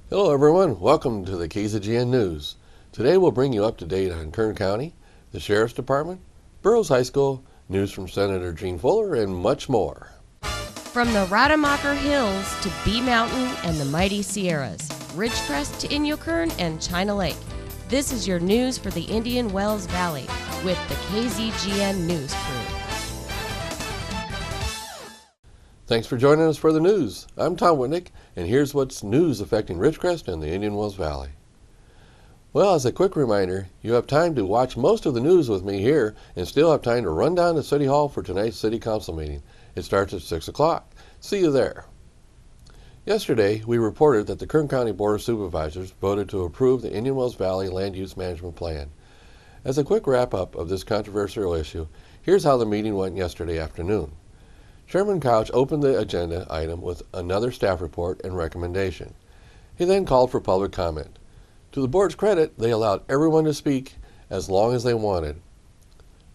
Hello everyone, welcome to the KZGN News. Today we'll bring you up to date on Kern County, the Sheriff's Department, Burroughs High School, news from Senator Gene Fuller, and much more. From the Rademacher Hills to Bee Mountain and the mighty Sierras, Ridgecrest to Inyokern and China Lake, this is your news for the Indian Wells Valley with the KZGN News crew. Thanks for joining us for the news. I'm Tom Whitnick, and here's what's news affecting Ridgecrest and the Indian Wells Valley. Well, as a quick reminder, you have time to watch most of the news with me here and still have time to run down to City Hall for tonight's City Council meeting. It starts at 6 o'clock. See you there. Yesterday, we reported that the Kern County Board of Supervisors voted to approve the Indian Wells Valley Land Use Management Plan. As a quick wrap-up of this controversial issue, here's how the meeting went yesterday afternoon. Chairman Couch opened the agenda item with another staff report and recommendation. He then called for public comment. To the board's credit, they allowed everyone to speak as long as they wanted.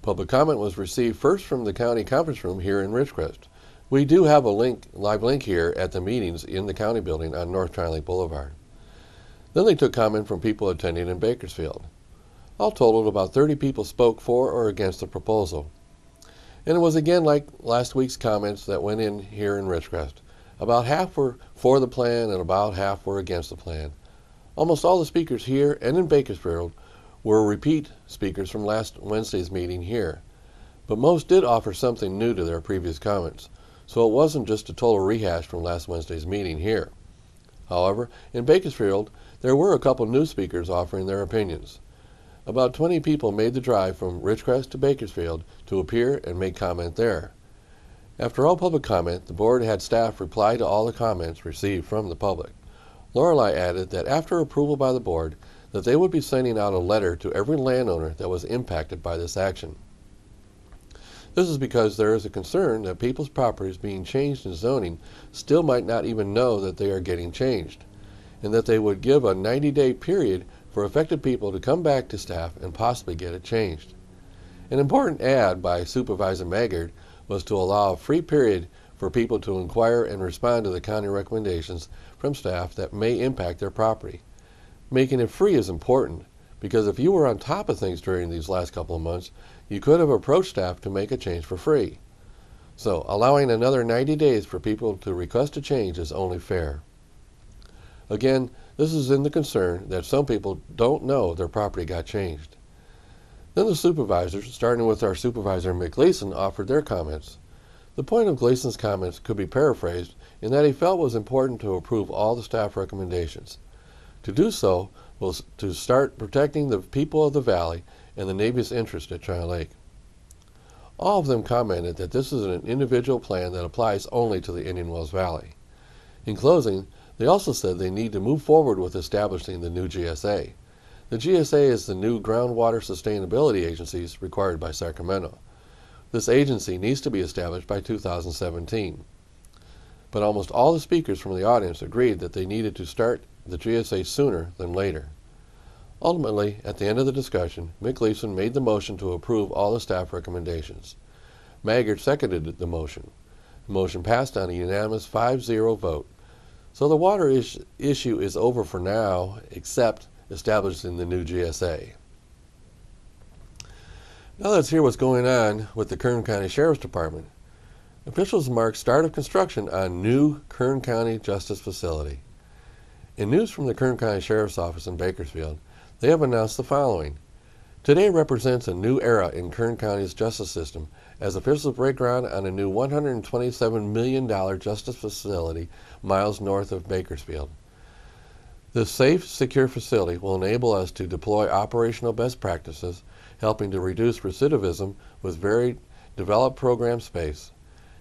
Public comment was received first from the county conference room here in Ridgecrest. We do have a live link here at the meetings in the county building on North China Lake Boulevard. Then they took comment from people attending in Bakersfield. All totaled, about 30 people spoke for or against the proposal. And it was again like last week's comments that went in here in Ridgecrest. About half were for the plan and about half were against the plan. Almost all the speakers here and in Bakersfield were repeat speakers from last Wednesday's meeting here. But most did offer something new to their previous comments, so it wasn't just a total rehash from last Wednesday's meeting here. However, in Bakersfield, there were a couple new speakers offering their opinions. About 20 people made the drive from Ridgecrest to Bakersfield to appear and make comment there. After all public comment, the board had staff reply to all the comments received from the public. Lorelei added that after approval by the board, that they would be sending out a letter to every landowner that was impacted by this action. This is because there is a concern that people's properties being changed in zoning still might not even know that they are getting changed, and that they would give a 90-day period for affected people to come back to staff and possibly get it changed. An important add by Supervisor Maggard was to allow a free period for people to inquire and respond to the county recommendations from staff that may impact their property. Making it free is important because if you were on top of things during these last couple of months, you could have approached staff to make a change for free. So allowing another 90 days for people to request a change is only fair. Again, this is in the concern that some people don't know their property got changed. Then the supervisors, starting with our supervisor Mick Gleason, offered their comments. The point of Gleason's comments could be paraphrased in that he felt it was important to approve all the staff recommendations. To do so was to start protecting the people of the valley and the Navy's interest at China Lake. All of them commented that this is an individual plan that applies only to the Indian Wells Valley. In closing, they also said they need to move forward with establishing the new GSA. The GSA is the new groundwater sustainability agency required by Sacramento. This agency needs to be established by 2017. But almost all the speakers from the audience agreed that they needed to start the GSA sooner than later. Ultimately, at the end of the discussion, Mick Gleason made the motion to approve all the staff recommendations. Maggard seconded the motion. The motion passed on a unanimous 5-0 vote. So the water issue is over for now, except establishing the new GSA. Now let's hear what's going on with the Kern County Sheriff's Department. Officials mark start of construction on new Kern County Justice Facility. In news from the Kern County Sheriff's Office in Bakersfield, they have announced the following. Today represents a new era in Kern County's justice system as officials break ground on a new $127 million justice facility miles north of Bakersfield. This safe, secure facility will enable us to deploy operational best practices, helping to reduce recidivism with very developed program space.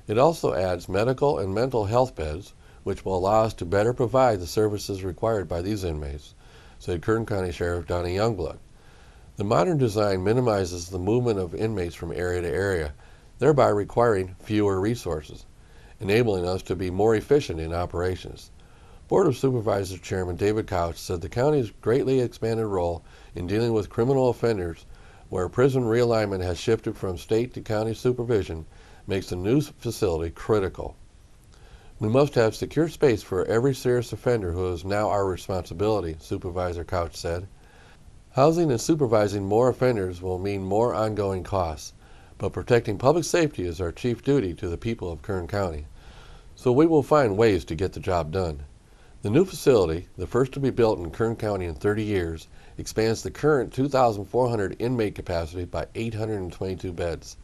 It also adds medical and mental health beds, which will allow us to better provide the services required by these inmates, said Kern County Sheriff Donnie Youngblood. The modern design minimizes the movement of inmates from area to area, thereby requiring fewer resources, enabling us to be more efficient in operations. Board of Supervisors Chairman David Couch said the county's greatly expanded role in dealing with criminal offenders, where prison realignment has shifted from state to county supervision, makes the new facility critical. We must have secure space for every serious offender who is now our responsibility, Supervisor Couch said. Housing and supervising more offenders will mean more ongoing costs, but protecting public safety is our chief duty to the people of Kern County. So we will find ways to get the job done. The new facility, the first to be built in Kern County in 30 years, expands the current 2,400 inmate capacity by 822 beds.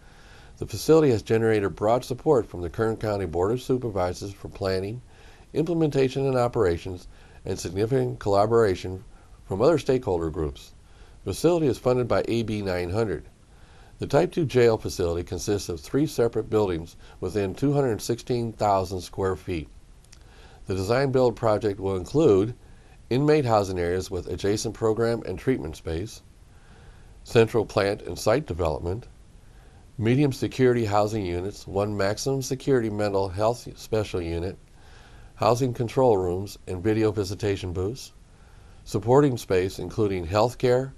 The facility has generated broad support from the Kern County Board of Supervisors for planning, implementation and operations, and significant collaboration from other stakeholder groups. The facility is funded by AB 900. The Type 2 jail facility consists of 3 separate buildings within 216,000 square feet. The design-build project will include inmate housing areas with adjacent program and treatment space, central plant and site development, medium security housing units, 1 maximum security mental health special unit, housing control rooms and video visitation booths, supporting space including health care,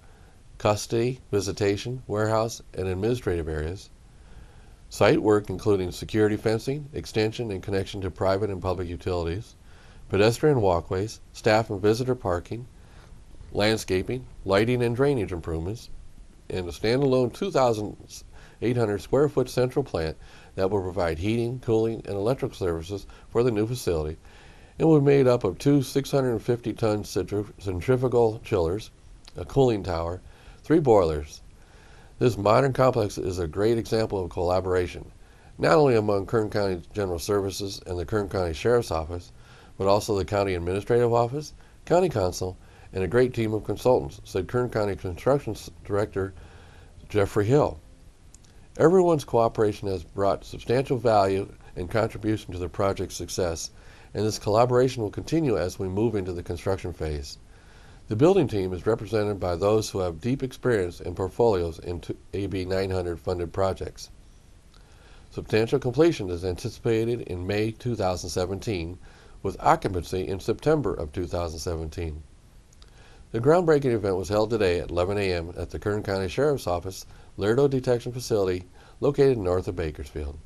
custody, visitation, warehouse, and administrative areas, site work including security fencing, extension and connection to private and public utilities, pedestrian walkways, staff and visitor parking, landscaping, lighting and drainage improvements, and a standalone 2,800 square foot central plant that will provide heating, cooling, and electrical services for the new facility and will be made up of 2 650-ton centrifugal chillers, a cooling tower, 3 boilers. This modern complex is a great example of collaboration, not only among Kern County General Services and the Kern County Sheriff's Office, but also the County Administrative Office, County Council, and a great team of consultants, said Kern County Construction Director Jeffrey Hill. Everyone's cooperation has brought substantial value and contribution to the project's success, and this collaboration will continue as we move into the construction phase. The building team is represented by those who have deep experience and portfolios in AB 900 funded projects. Substantial completion is anticipated in May 2017, with occupancy in September of 2017. The groundbreaking event was held today at 11 a.m. at the Kern County Sheriff's Office Laredo Detection Facility located north of Bakersfield.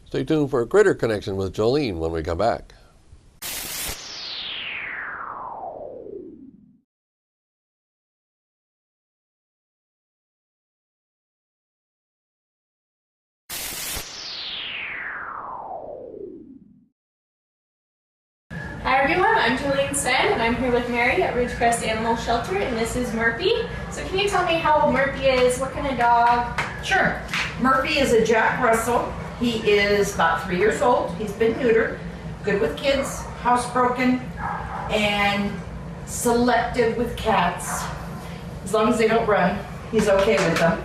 Stay tuned for a Critter Connection with Jolene when we come back. Hi everyone, I'm Julian Sen and I'm here with Mary at Ridgecrest Animal Shelter, and this is Murphy. So can you tell me how old Murphy is? What kind of dog? Sure. Murphy is a Jack Russell. He is about 3 years old. He's been neutered, good with kids, housebroken, and selective with cats. As long as they don't run, he's okay with them.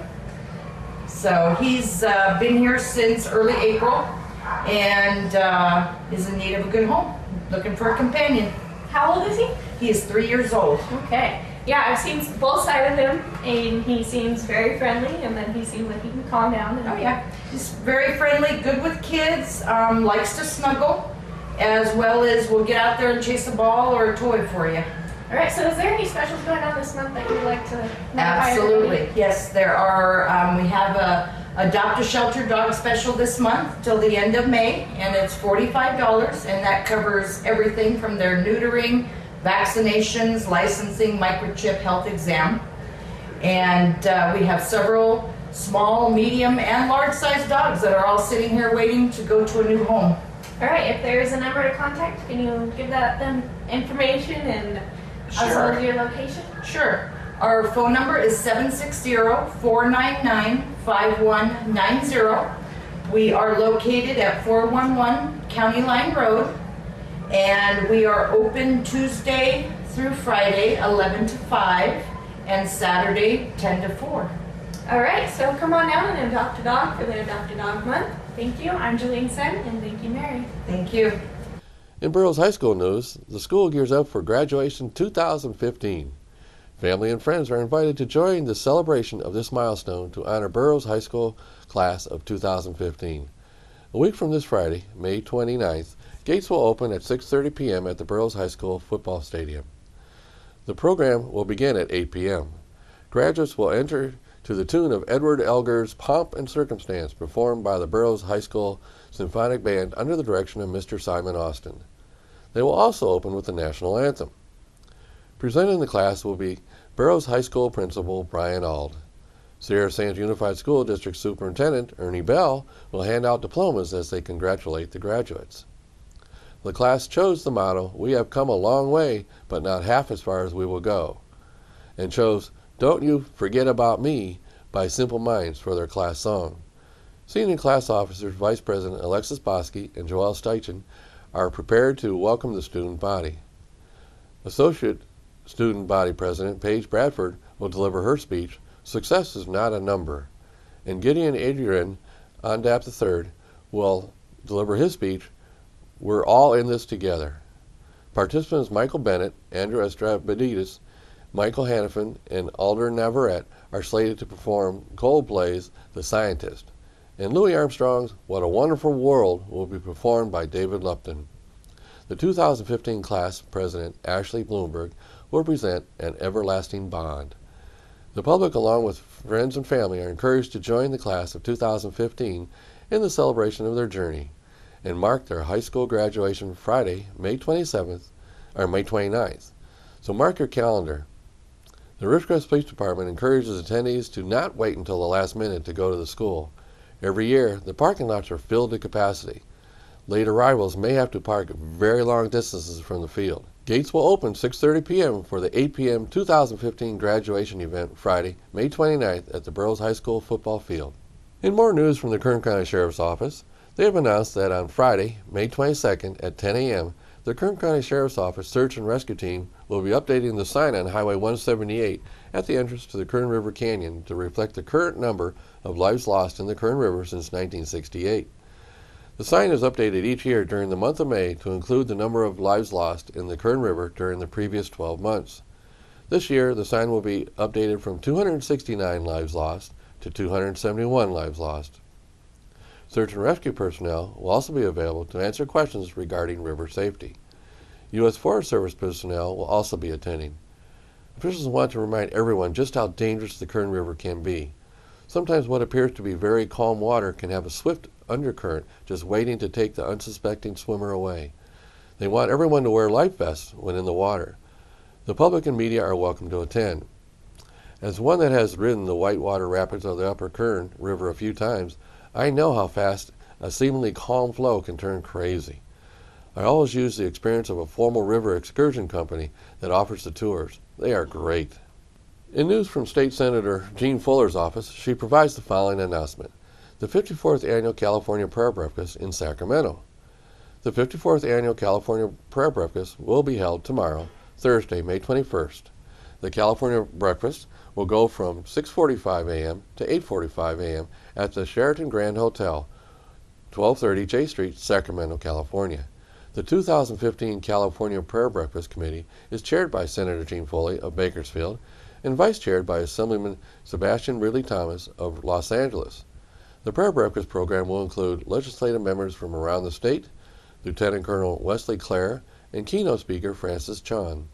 So he's been here since early April and is in need of a good home. Looking for a companion. How old is he? He is 3 years old. Okay. Yeah, I've seen both sides of him, and he seems very friendly, and then he seems like he can calm down. Oh yeah, he's very friendly, good with kids, likes to snuggle, as well as will get out there and chase a ball or a toy for you. All right, so is there any specials going on this month that you'd like to notify Absolutely, everybody? yes, there are. We have a Adopt a Shelter dog special this month till the end of May, and it's $45, and that covers everything from their neutering, vaccinations, licensing, microchip, health exam. And we have several small, medium, and large-sized dogs that are all sitting here waiting to go to a new home. All right, if there's a number to contact, can you give them information and as well as your location? Sure. Our phone number is 760-499-5190. We are located at 411 County Line Road, and we are open Tuesday through Friday, 11 to 5, and Saturday, 10 to 4. All right, so come on down and adopt a dog for the Adopt a Dog Month. Thank you. I'm Julian Sen, and thank you, Mary. Thank you. In Burroughs High School news, the school gears up for graduation 2015. Family and friends are invited to join the celebration of this milestone to honor Burroughs High School class of 2015. A week from this Friday, May 29th, gates will open at 6:30 p.m. at the Burroughs High School football stadium. The program will begin at 8 p.m. Graduates will enter to the tune of Edward Elgar's Pomp and Circumstance, performed by the Burroughs High School Symphonic Band under the direction of Mr. Simon Austin. They will also open with the national anthem. Presenting the class will be Burroughs High School Principal Brian Auld. Sierra Sands Unified School District Superintendent Ernie Bell will hand out diplomas as they congratulate the graduates. The class chose the motto, "We have come a long way, but not half as far as we will go," and chose "Don't You Forget About Me" by Simple Minds for their class song. Senior class officers Vice President Alexis Bosky and Joelle Steichen are prepared to welcome the student body. Associate Student Body President Paige Bradford will deliver her speech, "Success is Not a Number," and Gideon Adrian Ondap III will deliver his speech, "We're All in This Together." Participants Michael Bennett, Andrew Estrabadidis, Michael Hannafin, and Alder Navarrete are slated to perform Coldplay's "The Scientist," and Louis Armstrong's "What a Wonderful World" will be performed by David Lupton. The 2015 class president, Ashley Bloomberg, will present "An Everlasting Bond." The public, along with friends and family, are encouraged to join the class of 2015 in the celebration of their journey and mark their high school graduation Friday, May 29th. So mark your calendar. The Ridgecrest Police Department encourages attendees to not wait until the last minute to go to the school. Every year, the parking lots are filled to capacity. Late arrivals may have to park very long distances from the field. Gates will open 6:30 p.m. for the 8 p.m. 2015 graduation event Friday, May 29th at the Burroughs High School football field. In more news from the Kern County Sheriff's Office, they have announced that on Friday, May 22nd at 10 a.m., the Kern County Sheriff's Office Search and Rescue Team will be updating the sign on Highway 178 at the entrance to the Kern River Canyon to reflect the current number of lives lost in the Kern River since 1968. The sign is updated each year during the month of May to include the number of lives lost in the Kern River during the previous 12 months. This year, the sign will be updated from 269 lives lost to 271 lives lost. Search and rescue personnel will also be available to answer questions regarding river safety. U.S. Forest Service personnel will also be attending. Officials want to remind everyone just how dangerous the Kern River can be. Sometimes what appears to be very calm water can have a swift undercurrent just waiting to take the unsuspecting swimmer away. They want everyone to wear life vests when in the water. The public and media are welcome to attend. As one that has ridden the whitewater rapids of the Upper Kern River a few times, I know how fast a seemingly calm flow can turn crazy. I always use the experience of a formal river excursion company that offers the tours. They are great. In news from State Senator Jean Fuller's office, she provides the following announcement: the 54th Annual California Prayer Breakfast in Sacramento. The 54th Annual California Prayer Breakfast will be held tomorrow, Thursday, May 21st. The California Breakfast will go from 6:45 a.m. to 8:45 a.m. at the Sheraton Grand Hotel, 1230 J Street, Sacramento, California. The 2015 California Prayer Breakfast Committee is chaired by Senator Jean Foley of Bakersfield and vice-chaired by Assemblyman Sebastian Ridley Thomas of Los Angeles. The prayer breakfast program will include legislative members from around the state, Lieutenant Colonel Wesley Clare, and keynote speaker Francis Chan.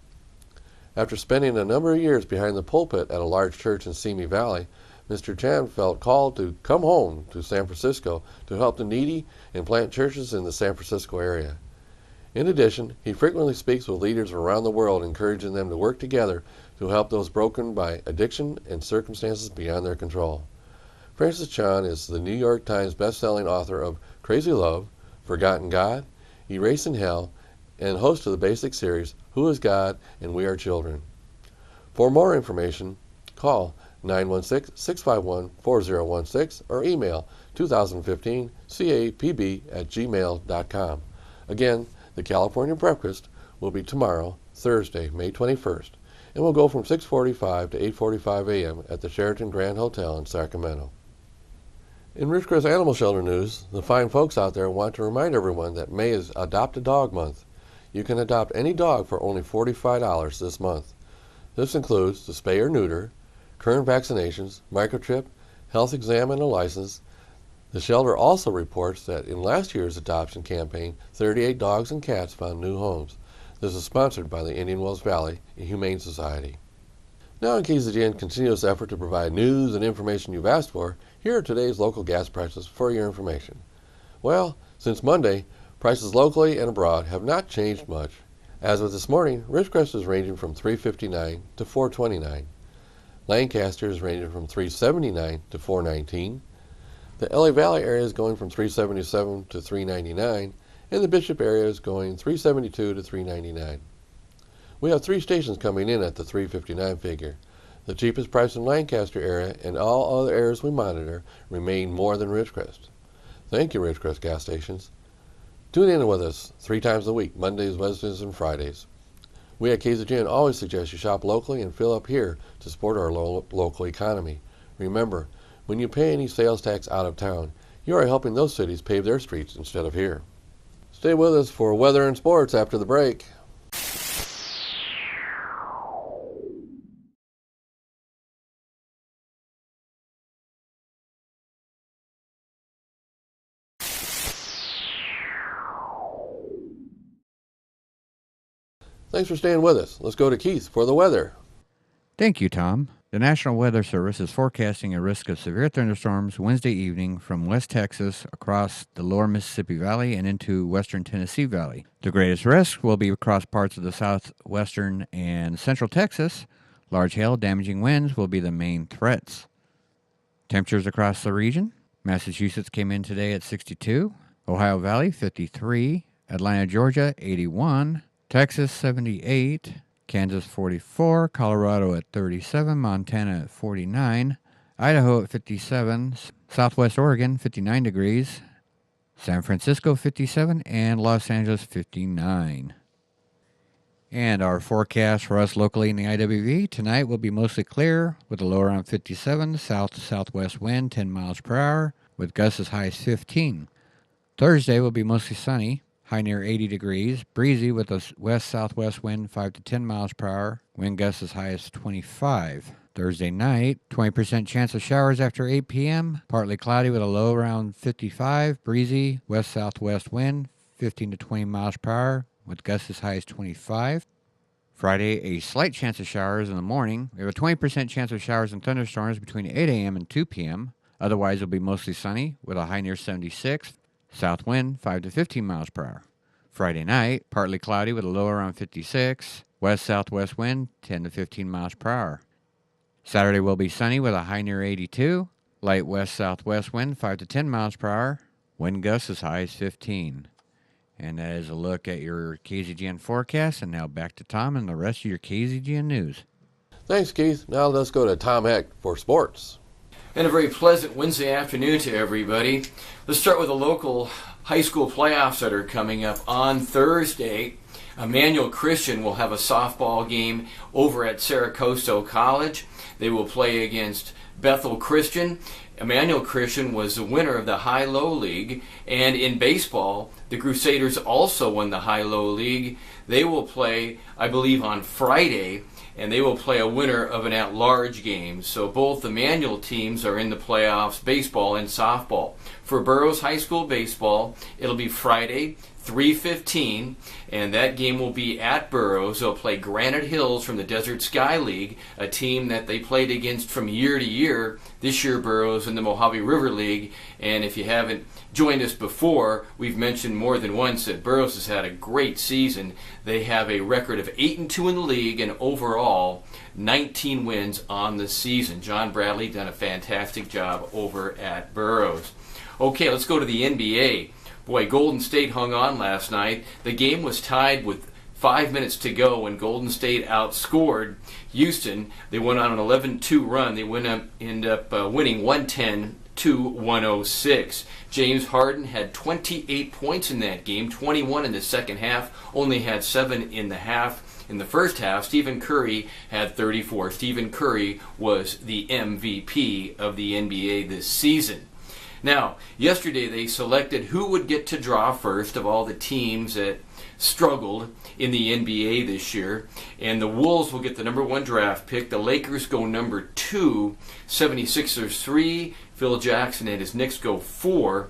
After spending a number of years behind the pulpit at a large church in Simi Valley, Mr. Chan felt called to come home to San Francisco to help the needy and plant churches in the San Francisco area. In addition, he frequently speaks with leaders around the world, encouraging them to work together to help those broken by addiction and circumstances beyond their control. Francis Chan is the New York Times best-selling author of Crazy Love, Forgotten God, Erasing Hell, and host of the basic series Who is God and We Are Children. For more information, call 916-651-4016 or email 2015capb@gmail.com. Again, the California Breakfast will be tomorrow, Thursday, May 21st, and will go from 6:45 to 8:45 a.m. at the Sheraton Grand Hotel in Sacramento. In Ridgecrest Animal Shelter news, the fine folks out there want to remind everyone that May is Adopt a Dog Month. You can adopt any dog for only $45 this month. This includes the spay or neuter, current vaccinations, microchip, health exam, and a license. The shelter also reports that in last year's adoption campaign, 38 dogs and cats found new homes. This is sponsored by the Indian Wells Valley Humane Society. Now in KZGN's continuous effort to provide news and information you've asked for, here are today's local gas prices for your information. Well, Since Monday, prices locally and abroad have not changed much. As of this morning, Ridgecrest is ranging from $3.59 to $4.29. Lancaster is ranging from $3.79 to $4.19. The LA Valley area is going from $3.77 to $3.99, and the Bishop area is going $3.72 to $3.99. We have 3 stations coming in at the $3.59 figure. The cheapest price in Lancaster area and all other areas we monitor remain more than Ridgecrest. Thank you, Ridgecrest gas stations. Tune in with us 3 times a week, Mondays, Wednesdays, and Fridays. We at KZGN always suggest you shop locally and fill up here to support our local economy. Remember, when you pay any sales tax out of town, you are helping those cities pave their streets instead of here. Stay with us for weather and sports after the break. Thanks for staying with us. Let's go to Keith for the weather. Thank you, Tom. The National Weather Service is forecasting a risk of severe thunderstorms Wednesday evening from West Texas across the lower Mississippi Valley and into western Tennessee Valley. The greatest risk will be across parts of the southwestern and central Texas. Large hail, damaging winds will be the main threats. Temperatures across the region. Massachusetts came in today at 62, Ohio Valley 53, Atlanta, Georgia 81, Texas 78, Kansas 44, Colorado at 37, Montana at 49, Idaho at 57, Southwest Oregon 59 degrees, San Francisco 57, and Los Angeles 59. And our forecast for us locally in the IWV tonight will be mostly clear with a low around 57, south to southwest wind 10 miles per hour with gusts as high as 15. Thursday will be mostly sunny, high near 80 degrees, breezy with a west-southwest wind 5 to 10 miles per hour, wind gusts as high as 25. Thursday night, 20% chance of showers after 8 p.m., partly cloudy with a low around 55, breezy, west-southwest wind 15 to 20 miles per hour, with gusts as high as 25. Friday, a slight chance of showers in the morning. We have a 20% chance of showers and thunderstorms between 8 a.m. and 2 p.m. Otherwise, it'll be mostly sunny with a high near 76. South wind 5 to 15 miles per hour. Friday night, partly cloudy with a low around 56. West-southwest wind 10 to 15 miles per hour. Saturday will be sunny with a high near 82. Light west-southwest wind 5 to 10 miles per hour. Wind gusts as high as 15. And that is a look at your KZGN forecast. And now back to Tom and the rest of your KZGN news. Thanks, Keith. Now let's go to Tom Heck for sports. And a very pleasant Wednesday afternoon to everybody. Let's start with the local high school playoffs that are coming up on Thursday. Emmanuel Christian will have a softball game over at Saracosto College. They will play against Bethel Christian. Emmanuel Christian was the winner of the High-Low League. And in baseball, the Crusaders also won the High-Low League. They will play, I believe, on Friday, and they will play a winner of an at-large game. So both the Emmanuel teams are in the playoffs, baseball and softball. For Burroughs High School baseball, it'll be Friday, 3:15, and that game will be at Burroughs. They'll play Granite Hills from the Desert Sky League, a team that they played against from year to year. This year, Burroughs in the Mojave River League, and if you haven't joined us before, we've mentioned more than once that Burroughs has had a great season. They have a record of 8-2 in the league, and overall 19 wins on the season. John Bradley done a fantastic job over at Burroughs. Okay, let's go to the NBA. Boy, Golden State hung on last night. The game was tied with 5 minutes to go when Golden State outscored Houston. They went on an 11-2 run. They ended up winning 110-106. James Harden had 28 points in that game, 21 in the second half, only had 7 in the half. In the first half, Stephen Curry had 34. Stephen Curry was the MVP of the NBA this season. Now, yesterday they selected who would get to draw first of all the teams that struggled in the NBA this year. And the Wolves will get the number 1 draft pick. The Lakers go number 2. 76ers 3. Phil Jackson and his Knicks go 4.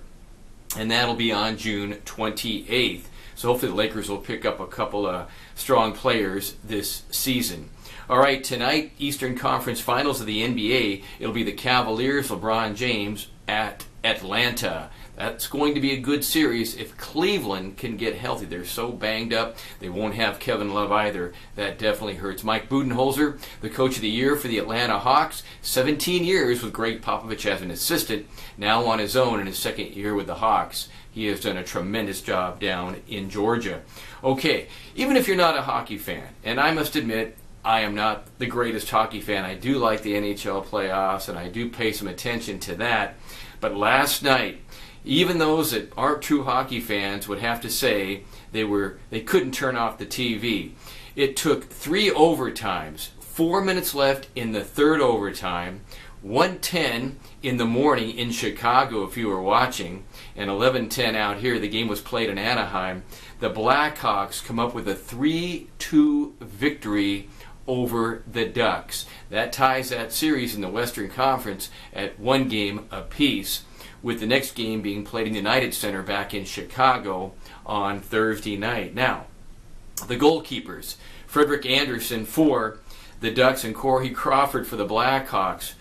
And that'll be on June 28th. So hopefully the Lakers will pick up a couple of strong players this season. All right, tonight, Eastern Conference Finals of the NBA. It'll be the Cavaliers, LeBron James, at Atlanta. That's going to be a good series if Cleveland can get healthy. They're so banged up. They won't have Kevin Love either. That definitely hurts. Mike Budenholzer, the coach of the year for the Atlanta Hawks, 17 years with Greg Popovich as an assistant, now on his own in his second year with the Hawks. He has done a tremendous job down in Georgia. Okay, even if you're not a hockey fan, and I must admit, I am not the greatest hockey fan. I do like the NHL playoffs, and I do pay some attention to that. But last night, even those that aren't true hockey fans would have to say they couldn't turn off the TV. It took 3 overtimes, 4 minutes left in the third overtime, 1:10 in the morning in Chicago if you were watching, and 11:10 out here. The game was played in Anaheim. The Blackhawks come up with a 3-2 victory over the Ducks. That ties that series in the Western Conference at 1 game apiece, with the next game being played in the United Center back in Chicago on Thursday night. Now, the goalkeepers, Frederick Anderson for the Ducks and Corey Crawford for the Blackhawks.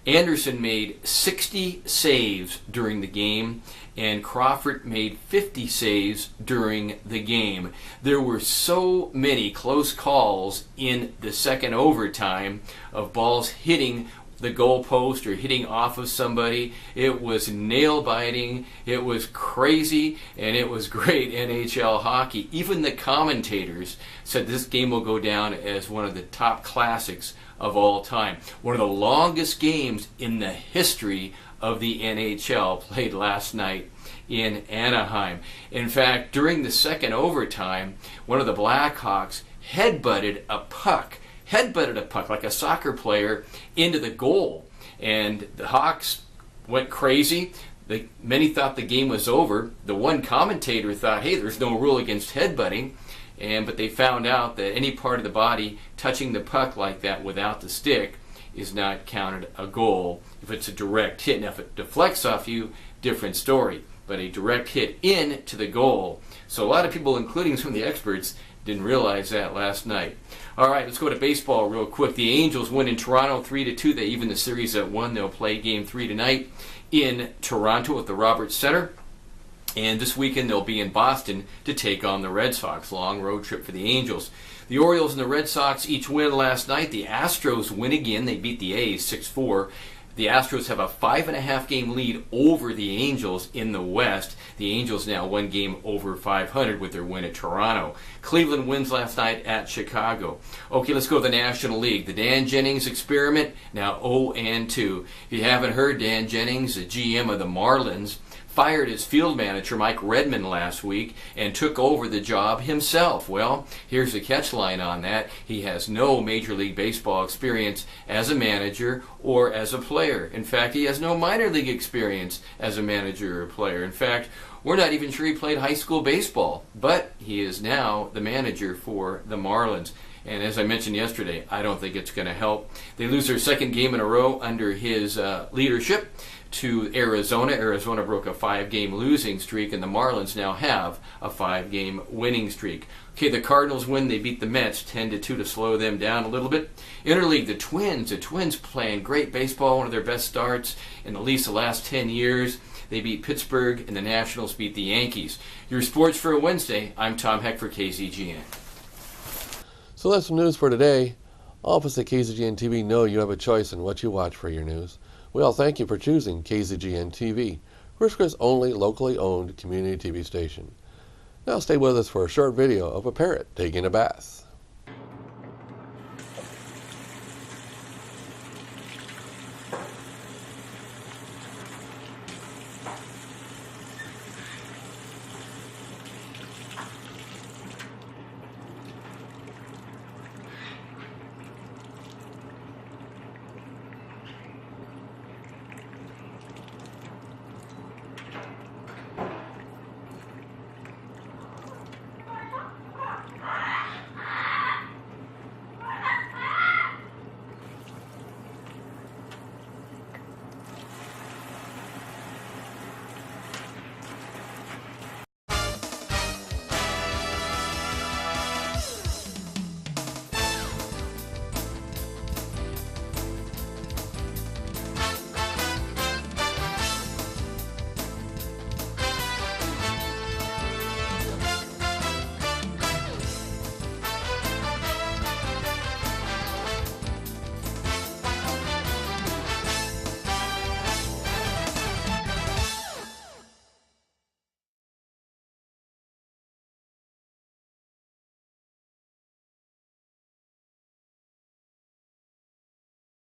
Anderson made 60 saves during the game, and Crawford made 50 saves during the game. There were so many close calls in the second overtime of balls hitting the goalpost or hitting off of somebody. It was nail-biting, it was crazy, and it was great NHL hockey. Even the commentators said this game will go down as one of the top classics of all time. One of the longest games in the history of the NHL played last night in Anaheim. In fact, during the second overtime, one of the Blackhawks headbutted a puck like a soccer player into the goal, and the Hawks went crazy. Many thought the game was over. The one commentator thought, hey, there's no rule against headbutting, but they found out that any part of the body touching the puck like that without the stick is not counted a goal if it's a direct hit. Now, if it deflects off you, different story, but a direct hit into the goal. So a lot of people, including some of the experts, didn't realize that last night. All right, let's go to baseball real quick. The Angels win in Toronto 3-2. They even the series at 1. They'll play Game 3 tonight in Toronto at the Roberts Center. And this weekend they'll be in Boston to take on the Red Sox. Long road trip for the Angels. The Orioles and the Red Sox each win last night. The Astros win again. They beat the A's 6-4. The Astros have a 5.5 game lead over the Angels in the West. The Angels now 1 game over 500 with their win at Toronto. Cleveland wins last night at Chicago. Okay, let's go to the National League. The Dan Jennings experiment, now 0-2. If you haven't heard, Dan Jennings, the GM of the Marlins, fired his field manager, Mike Redmond, last week and took over the job himself. Well, here's the catch line on that. He has no Major League Baseball experience as a manager or as a player. In fact, he has no minor league experience as a manager or player. In fact, we're not even sure he played high school baseball, but he is now the manager for the Marlins. And as I mentioned yesterday, I don't think it's going to help. They lose their second game in a row under his leadership to Arizona. Arizona broke a 5-game losing streak, and the Marlins now have a 5-game winning streak. Okay, the Cardinals win. They beat the Mets 10-2 to slow them down a little bit. Interleague, the Twins playing great baseball, one of their best starts in at least the last 10 years. They beat Pittsburgh, and the Nationals beat the Yankees. Your sports for a Wednesday. I'm Tom Heck for KZGN. So that's some news for today. All of us at KZGN-TV know you have a choice in what you watch for your news. We all thank you for choosing KZGN-TV, Ridgecrest's only locally owned community TV station. Now stay with us for a short video of a parrot taking a bath.